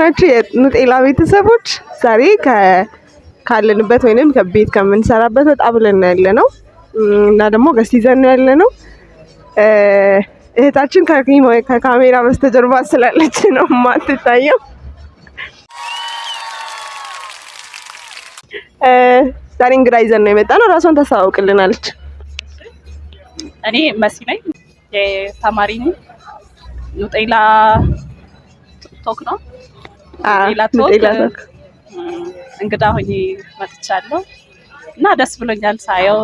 ናችሁ የኑጤላ ቤተሰቦች? ዛሬ ካለንበት ወይንም ከቤት ከምንሰራበት ወጣ ብለን ያለነው እና ደግሞ ገስት ይዘን ያለነው እህታችን ከካሜራ በስተጀርባ ስላለች ነው የማትታየው። ዛሬ እንግዳ ይዘን ነው የመጣነው። ራሷን ታስተዋውቅልናለች። እኔ መሲ ነኝ፣ የተማሪ ነኝ። ኑጤላ ቶክ ነው። ኑጤላ ቶክ እንግዳ ሆኜ መጥቻለሁ እና ደስ ብሎኛል ሳየው።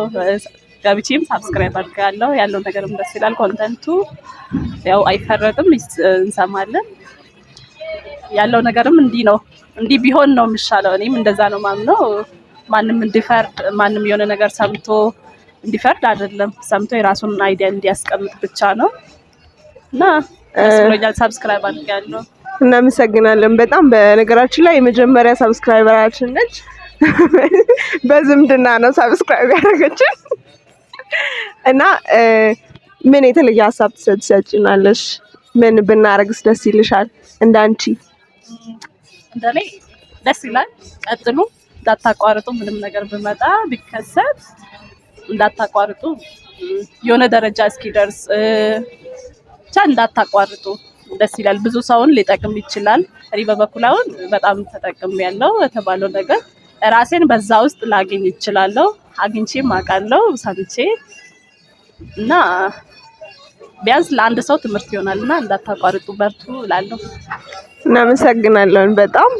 ገብቼም ሳብስክራይብ አድርጋለሁ። ያለው ነገርም ደስ ይላል። ኮንተንቱ ያው አይፈረድም፣ እንሰማለን። ያለው ነገርም እንዲህ ነው፣ እንዲህ ቢሆን ነው የሚሻለው። እኔም እንደዛ ነው ማምነው። ማንም እንዲፈርድ ማንም የሆነ ነገር ሰምቶ እንዲፈርድ አይደለም፣ ሰምቶ የራሱን አይዲያ እንዲያስቀምጥ ብቻ ነው እና ደስ ብሎኛል። ሳብስክራይብ አድርጋለሁ። እናመሰግናለን በጣም። በነገራችን ላይ የመጀመሪያ ሳብስክራይበራችን ነች። በዝምድና ነው ሳብስክራይብ ያደረገችን እና ምን የተለየ ሀሳብ ትሰጪናለሽ? ምን ብናረግስ ደስ ይልሻል? እንዳንቺ እንደኔ ደስ ይላል። ቀጥሉ፣ እንዳታቋርጡ። ምንም ነገር ብመጣ ቢከሰት እንዳታቋርጡ። የሆነ ደረጃ እስኪደርስ ብቻ እንዳታቋርጡ። ደስ ይላል። ብዙ ሰውን ሊጠቅም ይችላል። እኔ በበኩል አሁን በጣም ተጠቅሜያለሁ። የተባለው ነገር ራሴን በዛ ውስጥ ላገኝ እችላለሁ። አግኝቼም አውቃለሁ ሰምቼ እና ቢያንስ ለአንድ ሰው ትምህርት ይሆናልና እንዳታቋርጡ፣ በርቱ እላለሁ። እናመሰግናለን በጣም።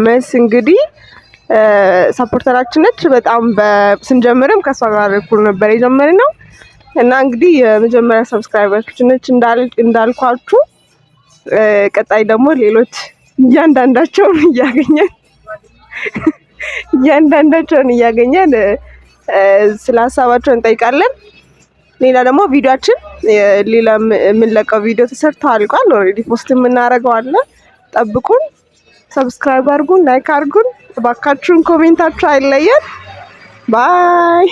መስ እንግዲህ ሰፖርተራችን ነች በጣም። ስንጀምርም ከሷ ጋር እኩል ነበር የጀመርነው እና እንግዲህ የመጀመሪያ ሰብስክራይበራችን ነች እንዳልኳችሁ። ቀጣይ ደግሞ ሌሎች እያንዳንዳቸውን እያገኘን ስለ ሀሳባቸው እንጠይቃለን። ሌላ ደግሞ ቪዲዮአችን ሌላ የምንለቀው ቪዲዮ ተሰርቶ አልቋል። ኦልሬዲ ፖስት የምናደርገው አለ። ጠብቁን። ሰብስክራይብ አድርጉን፣ ላይክ አድርጉን እባካችሁን። ኮሜንታችሁ አይለየን። ባይ